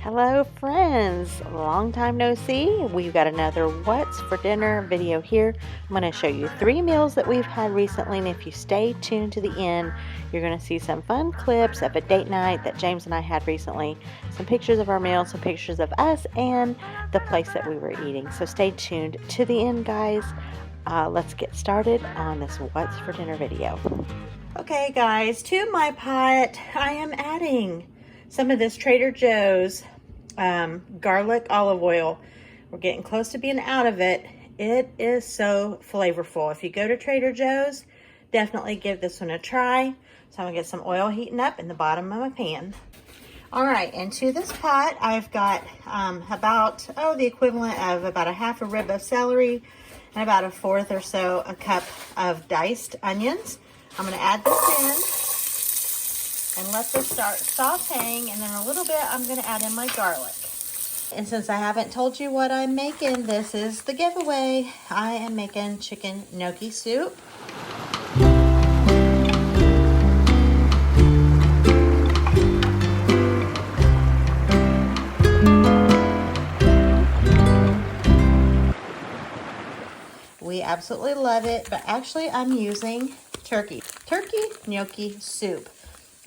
Hello friends, long time no see. We've got another what's for dinner video here. I'm going to show you 3 meals that we've had recently, and if you stay tuned to the end, you're going to see some fun clips of a date night that James and I had recently, some pictures of our meals, some pictures of us, and the place that we were eating. So stay tuned to the end, guys. Let's get started on this what's for dinner video. Okay guys, to my pot I am adding some of this Trader Joe's garlic olive oil. We're getting close to being out of it. It is so flavorful. If you go to Trader Joe's, definitely give this one a try. So I'm gonna get some oil heating up in the bottom of my pan. All right, into this pot I've got the equivalent of about a half a rib of celery and about a fourth or so a cup of diced onions. I'm going to add this in and let this start sauteing, and then a little bit I'm going to add in my garlic. And since I haven't told you what I'm making, this is the giveaway. I am making chicken gnocchi soup. We absolutely love it, but actually I'm using turkey gnocchi soup.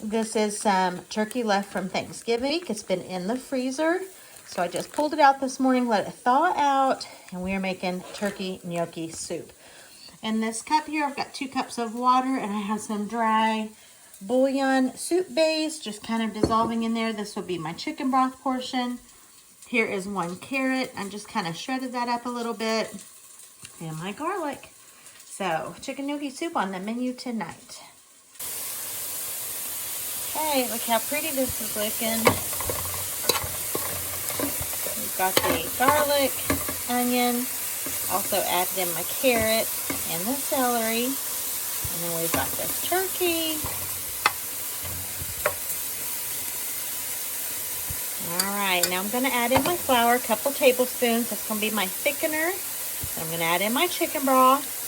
This is some turkey left from Thanksgiving. It's been in the freezer, so I just pulled it out this morning, let it thaw out, and we are making turkey gnocchi soup. In this cup here, I've got 2 cups of water, and I have some dry bouillon soup base just kind of dissolving in there. This will be my chicken broth portion. Here is 1 carrot. I just kind of shredded that up a little bit, and my garlic. So, chicken gnocchi soup on the menu tonight. Okay, look how pretty this is looking. We've got the garlic, onion, also added in my carrot and the celery. And then we've got this turkey. All right, now I'm going to add in my flour, a couple tablespoons. That's going to be my thickener. I'm going to add in my chicken broth.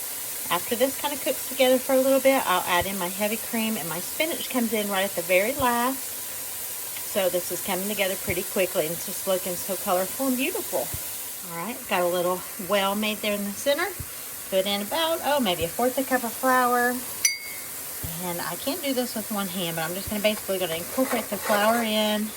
After this kind of cooks together for a little bit, I'll add in my heavy cream, and my spinach comes in right at the very last. So this is coming together pretty quickly, and it's just looking so colorful and beautiful. All right, got a little well made there in the center. Put in about, maybe a fourth a cup of flour. And I can't do this with one hand, but I'm just going to incorporate the flour in.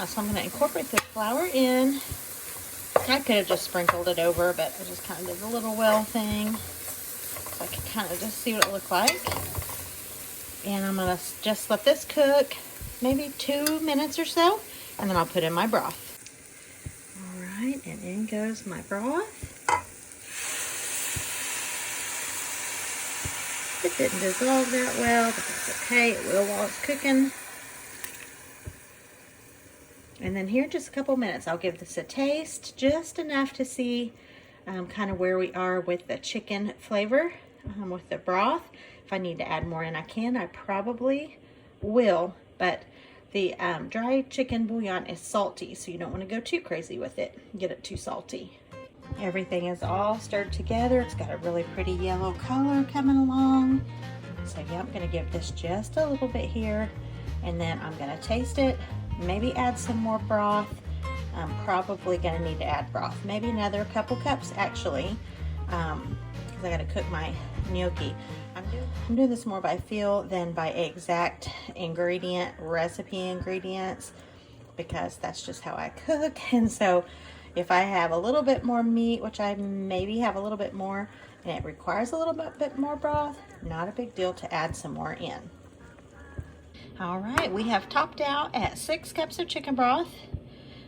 So I'm going to incorporate the flour in. I could have just sprinkled it over, but I just kind of did the little well thing, so I could kind of just see what it looked like. And I'm going to just let this cook maybe 2 minutes or so, and then I'll put in my broth. All right, and in goes my broth. It didn't dissolve that well, but that's okay. It will while it's cooking. And then here in just a couple minutes, I'll give this a taste, just enough to see kind of where we are with the chicken flavor, with the broth. If I need to add more in, I can. I probably will, but the dry chicken bouillon is salty, so you don't want to go too crazy with it. Get it too salty. Everything is all stirred together. It's got a really pretty yellow color coming along. So yeah, I'm going to give this just a little bit here, and then I'm going to taste it. Maybe add some more broth. I'm probably going to need to add broth. Maybe another couple cups, actually, because I got to cook my gnocchi. I'm doing this more by feel than by exact recipe ingredients, because that's just how I cook. And so if I have a little bit more meat, which I maybe have a little bit more, and it requires a little bit more broth, not a big deal to add some more in. All right, we have topped out at 6 cups of chicken broth.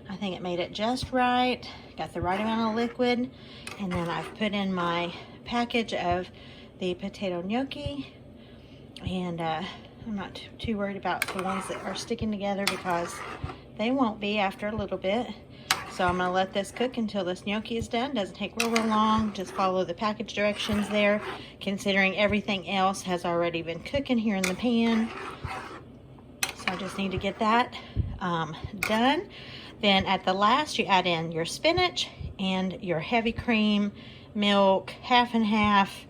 I think it made it just right. Got the right amount of liquid. And then I've put in my package of the potato gnocchi. And I'm not too worried about the ones that are sticking together, because they won't be after a little bit. So I'm going to let this cook until this gnocchi is done. Doesn't take real long. Just follow the package directions there, considering everything else has already been cooking here in the pan. So I just need to get that done. Then at the last, you add in your spinach and your heavy cream, milk, half and half,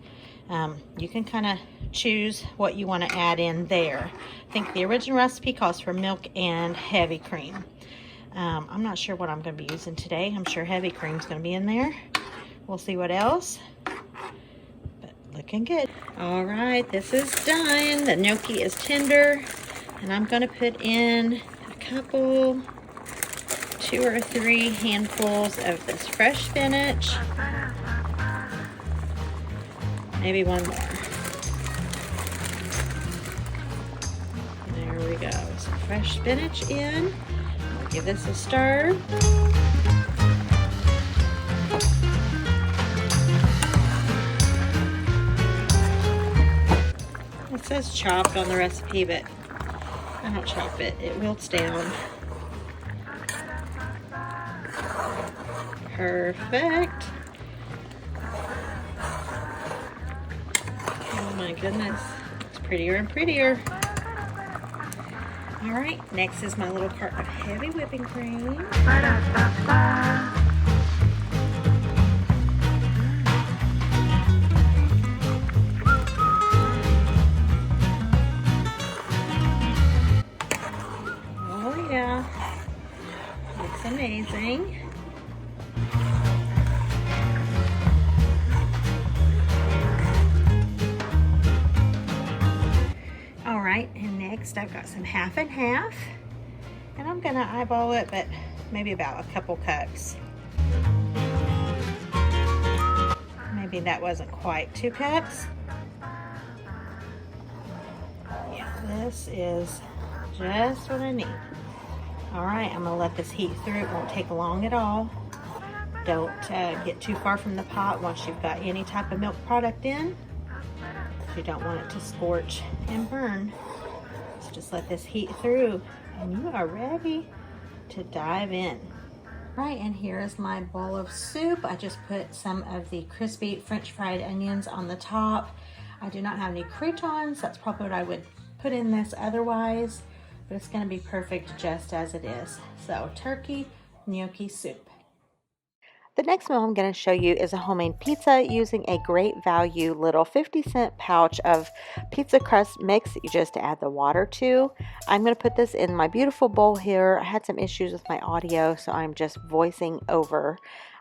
You can kind of choose what you want to add in there. I think the original recipe calls for milk and heavy cream. I'm not sure what I'm going to be using today. I'm sure heavy cream's going to be in there. We'll see what else. But looking good. All right, this is done. The gnocchi is tender. And I'm going to put in a couple, 2 or 3 handfuls of this fresh spinach. Maybe one more. There we go. Some fresh spinach in. We'll give this a stir. It says chopped on the recipe, but I don't chop it. It wilts down. Perfect. Oh my goodness. It's prettier and prettier. All right, next is my little cart of heavy whipping cream. Oh yeah, looks amazing. All right, and next I've got some half and half, and I'm gonna eyeball it, but maybe about a couple cups. Maybe that wasn't quite 2 cups. Yeah, this is just what I need. All right, I'm gonna let this heat through. It won't take long at all. Don't get too far from the pot once you've got any type of milk product in. You don't want it to scorch and burn. So just let this heat through and you are ready to dive in. Right, and here is my bowl of soup. I just put some of the crispy French fried onions on the top. I do not have any croutons. That's probably what I would put in this otherwise, but it's gonna be perfect just as it is. So turkey gnocchi soup. The next meal I'm going to show you is a homemade pizza using a great value little 50-cent pouch of pizza crust mix that you just add the water to. I'm going to put this in my beautiful bowl here. I had some issues with my audio, so I'm just voicing over.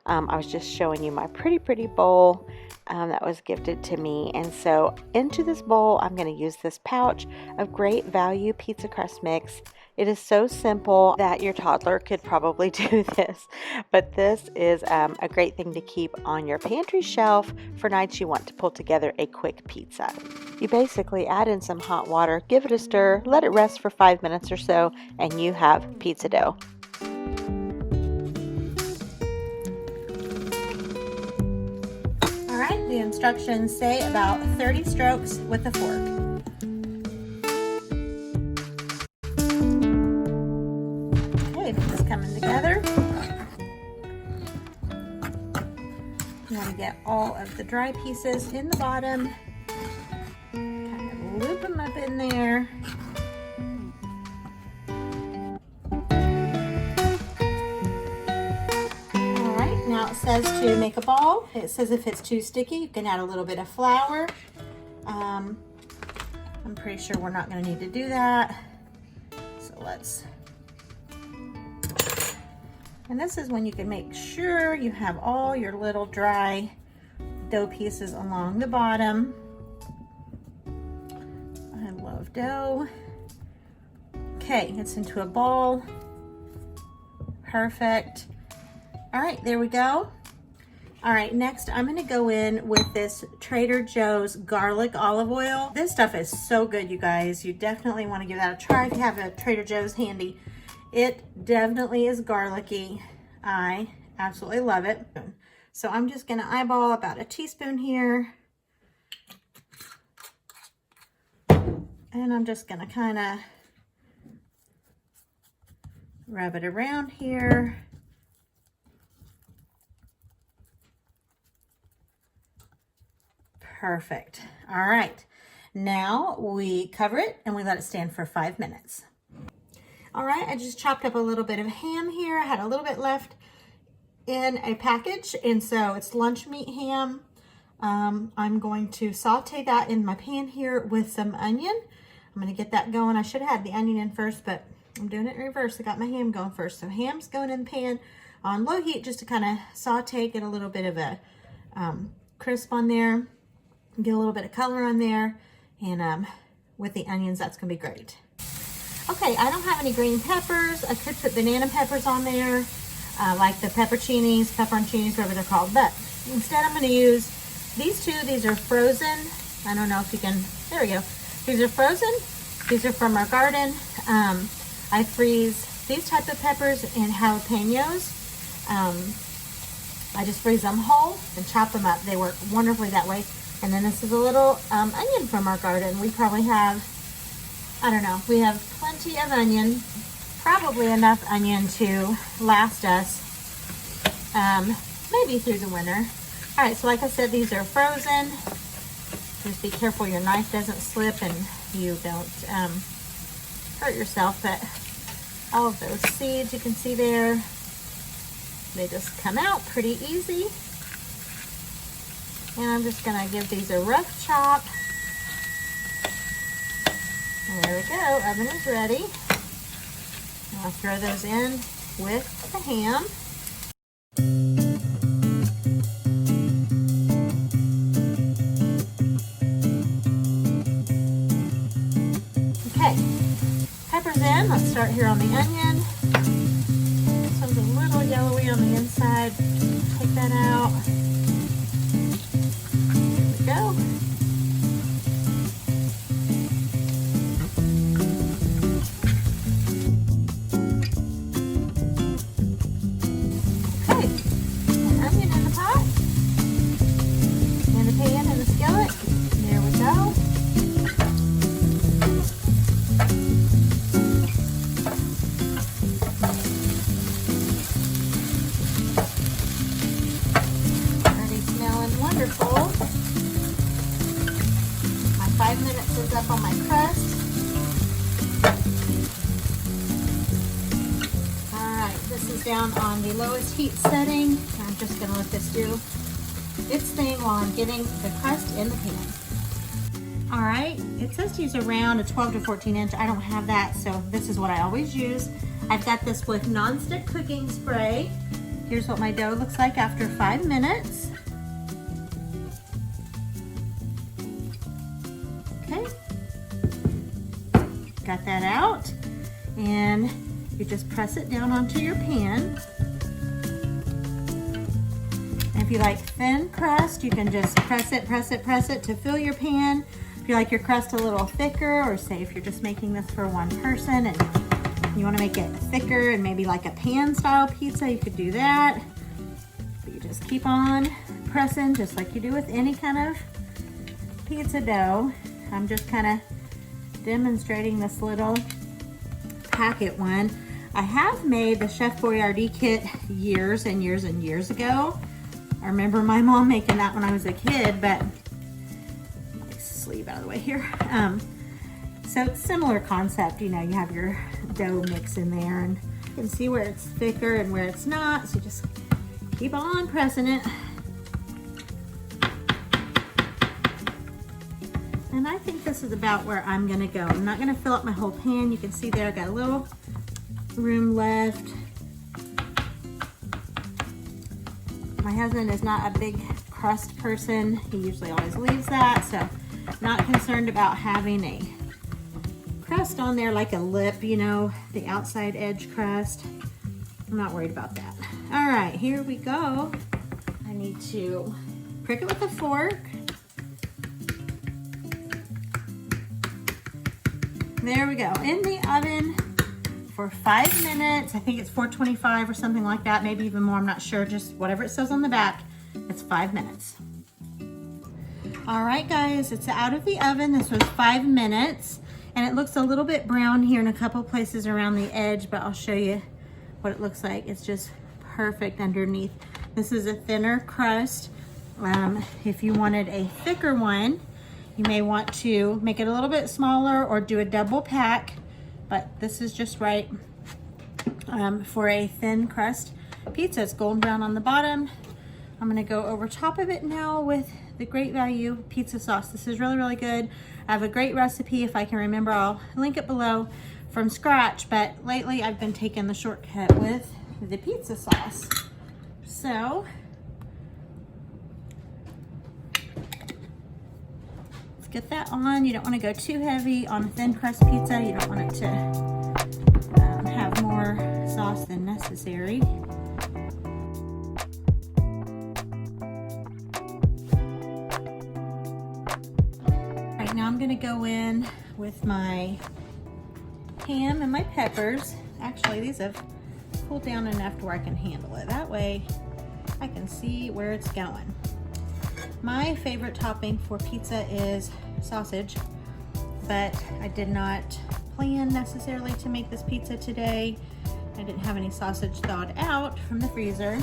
I was just showing you my pretty bowl that was gifted to me. And so into this bowl, I'm going to use this pouch of great value pizza crust mix. It is so simple that your toddler could probably do this, but this is a great thing to keep on your pantry shelf for nights you want to pull together a quick pizza. You basically add in some hot water, give it a stir, let it rest for 5 minutes or so, and you have pizza dough. All right, the instructions say about 30 strokes with a fork. Coming together. You want to get all of the dry pieces in the bottom, kind of loop them up in there. All right, now it says to make a ball. It says if it's too sticky, you can add a little bit of flour. I'm pretty sure we're not going to need to do that. So let's. And this is when you can make sure you have all your little dry dough pieces along the bottom. I love dough. Okay, it's into a ball. Perfect. All right, there we go. All right, next I'm gonna go in with this Trader Joe's garlic olive oil. This stuff is so good, you guys. You definitely wanna give that a try if you have a Trader Joe's handy. It definitely is garlicky. I absolutely love it. So I'm just gonna eyeball about a teaspoon here. And I'm just gonna kind of rub it around here. Perfect. All right. Now we cover it and we let it stand for 5 minutes. All right, I just chopped up a little bit of ham here. I had a little bit left in a package, and so it's lunch meat ham. I'm going to saute that in my pan here with some onion. I'm gonna get that going. I should have had the onion in first, but I'm doing it in reverse. I got my ham going first. So ham's going in the pan on low heat just to kind of saute, get a little bit of a crisp on there, get a little bit of color on there, and with the onions, that's gonna be great. Okay, I don't have any green peppers. I could put banana peppers on there, like the pepperoncinis, whatever they're called, but instead I'm gonna use these two. These are frozen. I don't know if you can, there we go. These are frozen. These are from our garden. I freeze these type of peppers and jalapenos. I just freeze them whole and chop them up. They work wonderfully that way. And then this is a little onion from our garden. We probably have, I don't know, we have plenty of onion, probably enough onion to last us maybe through the winter. All right, so like I said, these are frozen. Just be careful your knife doesn't slip and you don't hurt yourself, but all of those seeds you can see there, they just come out pretty easy. And I'm just gonna give these a rough chop. And there we go, oven is ready. And I'll throw those in with the ham. Peppers in. Let's start here on the onion. This one's a little yellowy on the inside. Take that out. There we go. Okay. An onion in the pot. And the pan and the skillet. There we go. Wonderful. My 5 minutes is up on my crust. Alright, this is down on the lowest heat setting. I'm just going to let this do its thing while I'm getting the crust in the pan. Alright, it says to use around a 12 to 14 inch. I don't have that, so this is what I always use. I've got this with nonstick cooking spray. Here's what my dough looks like after 5 minutes. Got that out, and you just press it down onto your pan. And if you like thin crust, you can just press it to fill your pan. If you like your crust a little thicker, or say if you're just making this for one person and you want to make it thicker and maybe like a pan style pizza, you could do that. But you just keep on pressing just like you do with any kind of pizza dough. I'm just kind of demonstrating this little packet one. I have made the Chef Boyardee kit years and years and years ago. I remember my mom making that when I was a kid, but let me sleeve out of the way here. So it's similar concept, you know, you have your dough mix in there and you can see where it's thicker and where it's not, so just keep on pressing it. And I think this is about where I'm gonna go. I'm not gonna fill up my whole pan. You can see there I got a little room left. My husband is not a big crust person. He usually always leaves that, so not concerned about having a crust on there like a lip, you know, the outside edge crust. I'm not worried about that. All right, here we go. I need to prick it with a fork. There we go, in the oven for 5 minutes. I think it's 425 or something like that, maybe even more, I'm not sure, just whatever it says on the back, it's 5 minutes. All right guys, it's out of the oven. This was 5 minutes and it looks a little bit brown here in a couple places around the edge, but I'll show you what it looks like. It's just perfect underneath. This is a thinner crust. If you wanted a thicker one, you may want to make it a little bit smaller or do a double pack, but this is just right for a thin crust pizza. It's golden brown on the bottom. I'm gonna go over top of it now with the Great Value pizza sauce. This is really, really good. I have a great recipe. If I can remember, I'll link it below from scratch, but lately I've been taking the shortcut with the pizza sauce. So, let's get that on. You don't want to go too heavy on a thin crust pizza. You don't want it to have more sauce than necessary. Right now I'm going to go in with my ham and my peppers. Actually, these have cooled down enough to where I can handle it. That way I can see where it's going. My favorite topping for pizza is sausage, but I did not plan necessarily to make this pizza today. I didn't have any sausage thawed out from the freezer,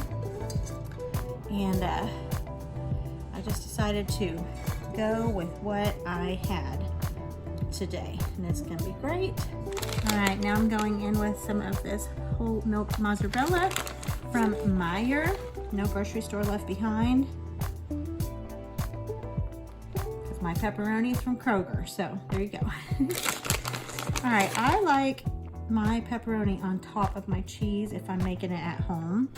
and I just decided to go with what I had today, and it's gonna be great. All right, now I'm going in with some of this whole milk mozzarella from Meyer. No grocery store left behind. Because my pepperoni is from Kroger, so there you go. All right, I like my pepperoni on top of my cheese if I'm making it at home.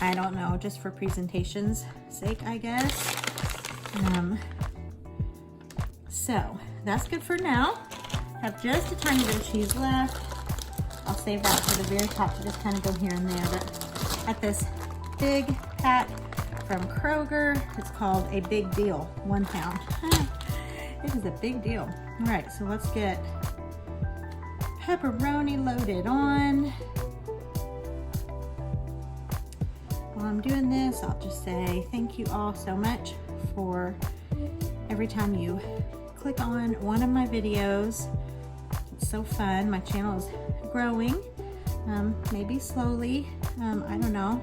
I don't know, just for presentation's sake, I guess. So that's good for now. Have just a tiny bit of cheese left. I'll save that for the very top to just kind of go here and there. But at this big pack from Kroger, it's called a big deal, 1 pound. It is a big deal. All right, so let's get pepperoni loaded on. While I'm doing this, I'll just say thank you all so much for every time you click on one of my videos. It's so fun. My channel is growing, maybe slowly, I don't know,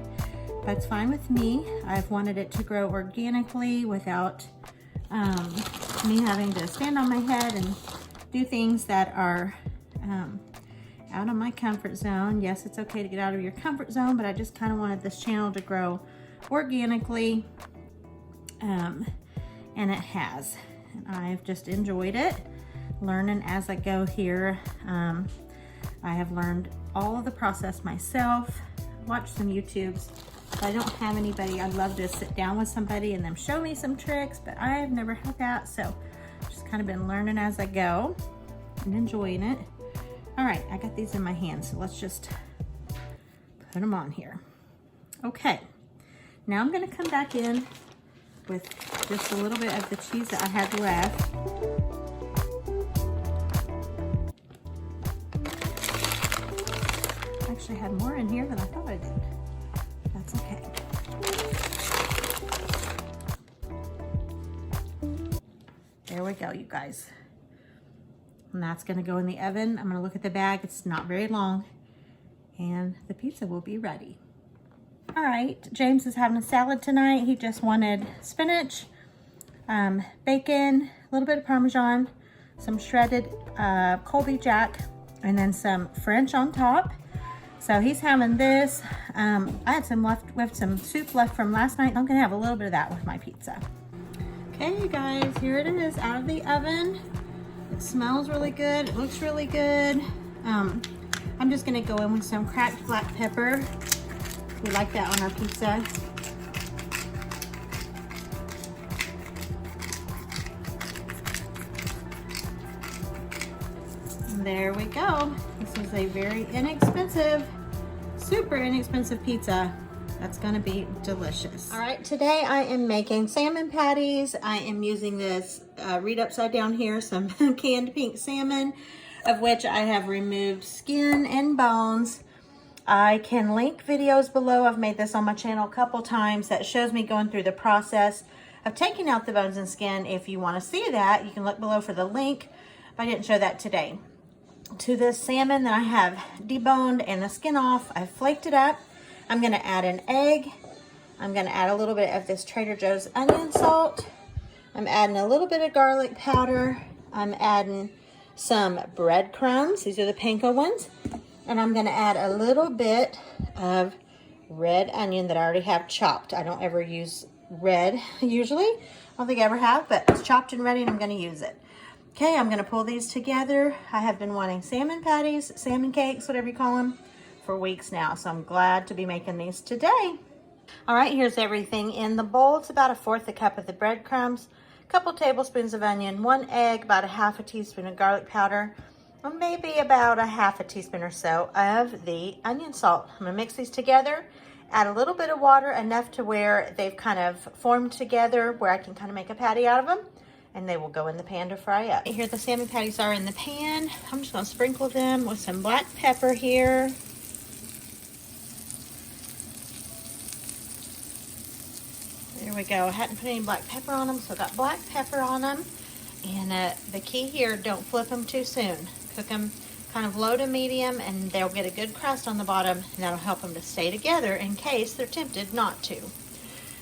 but it's fine with me. I've wanted it to grow organically without me having to stand on my head and do things that are out of my comfort zone. Yes, it's okay to get out of your comfort zone, but I just kind of wanted this channel to grow organically, and it has. And I've just enjoyed it, learning as I go here. I have learned all of the process myself, watched some YouTubes. If I don't have anybody, I'd love to sit down with somebody and them show me some tricks, but I've never had that, so just kind of been learning as I go and enjoying it. All right, I got these in my hand, so let's just put them on here. Okay, now I'm gonna come back in with just a little bit of the cheese that I had left. I actually had more in here than I thought I did. That's okay. There we go, you guys. And that's gonna go in the oven. I'm gonna look at the bag. It's not very long, and the pizza will be ready. All right, James is having a salad tonight. He just wanted spinach, bacon, a little bit of Parmesan, some shredded Colby Jack, and then some French on top. So he's having this. I had some left with some soup left from last night. I'm gonna have a little bit of that with my pizza. Okay, you guys, here it is out of the oven. It smells really good. It looks really good. I'm just gonna go in with some cracked black pepper. We like that on our pizza. And there we go. This is a very inexpensive, super inexpensive pizza. That's gonna be delicious. All right, today I am making salmon patties. I am using this, read upside down here, some canned pink salmon, of which I have removed skin and bones. I can link videos below. I've made this on my channel a couple times that shows me going through the process of taking out the bones and skin. If you want to see that, you can look below for the link, but I didn't show that today. To this salmon that I have deboned and the skin off, I've flaked it up. I'm going to add an egg. I'm going to add a little bit of this Trader Joe's onion salt. I'm adding a little bit of garlic powder. I'm adding some breadcrumbs. These are the panko ones. And I'm going to add a little bit of red onion that I already have chopped. I don't ever use red usually. I don't think I ever have, but it's chopped and ready and I'm gonna use it. Okay, I'm gonna pull these together. I have been wanting salmon patties, salmon cakes, whatever you call them, for weeks now. So I'm glad to be making these today. All right, here's everything in the bowl. It's about 1/4 cup of the breadcrumbs, a couple tablespoons of onion, 1 egg, about 1/2 teaspoon of garlic powder, and maybe about 1/2 teaspoon or so of the onion salt. I'm gonna mix these together, add a little bit of water, enough to where they've kind of formed together, where I can kind of make a patty out of them, and they will go in the pan to fry up. Here the salmon patties are in the pan. I'm just gonna sprinkle them with some black pepper here. There we go. I hadn't put any black pepper on them, so I got black pepper on them. And the key here, don't flip them too soon. Cook them kind of low to medium, and they'll get a good crust on the bottom, and that'll help them to stay together in case they're tempted not to.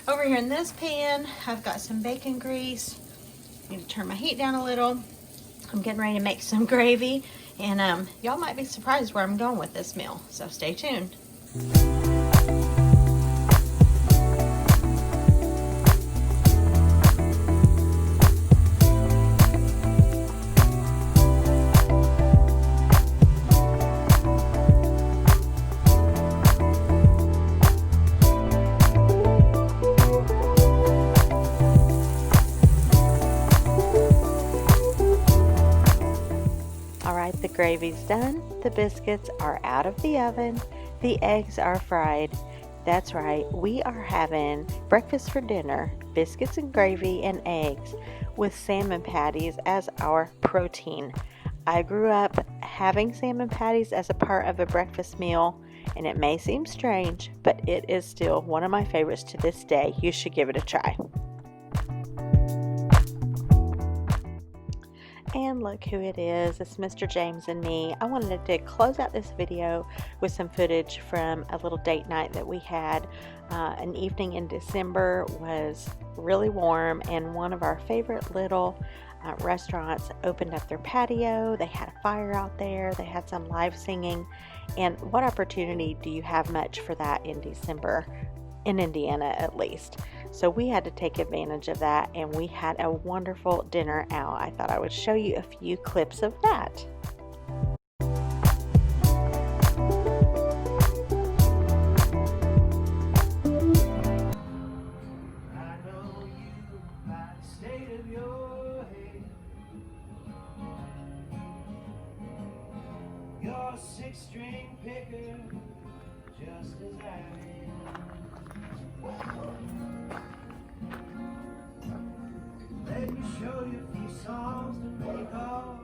Over here in this pan, I've got some bacon grease. I need to turn my heat down a little. I'm getting ready to make some gravy, and y'all might be surprised where I'm going with this meal, so stay tuned. The gravy's done, the biscuits are out of the oven, the eggs are fried. That's right, we are having breakfast for dinner, biscuits and gravy and eggs with salmon patties as our protein. I grew up having salmon patties as a part of a breakfast meal, and it may seem strange, but it is still one of my favorites to this day. You should give it a try. And look who it is. It's Mr. James and me. I wanted to close out this video with some footage from a little date night that we had. An evening in December, was really warm, and one of our favorite little restaurants opened up their patio. They had a fire out there. They had some live singing. And what opportunity do you have much for that in December? In Indiana, at least. So we had to take advantage of that, and we had a wonderful dinner out. I thought I would show you a few clips of that. You're a 6-string picker, just as I am. Let me show you a few songs to make off.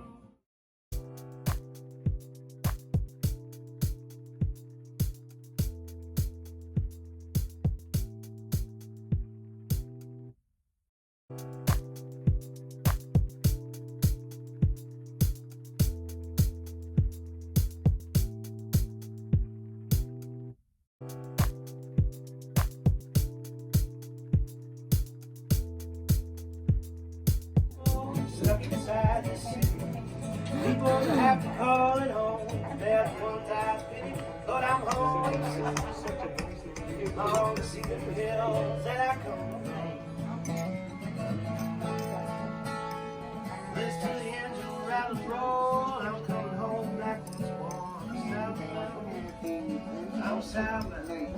Stuck inside the city, people have to call it home. They're the ones I pity, but I'm home. I'm home to see the hills that I come from. Listen to the engine rattle roll. I'm coming home back to this warm Southland. I'm Southland.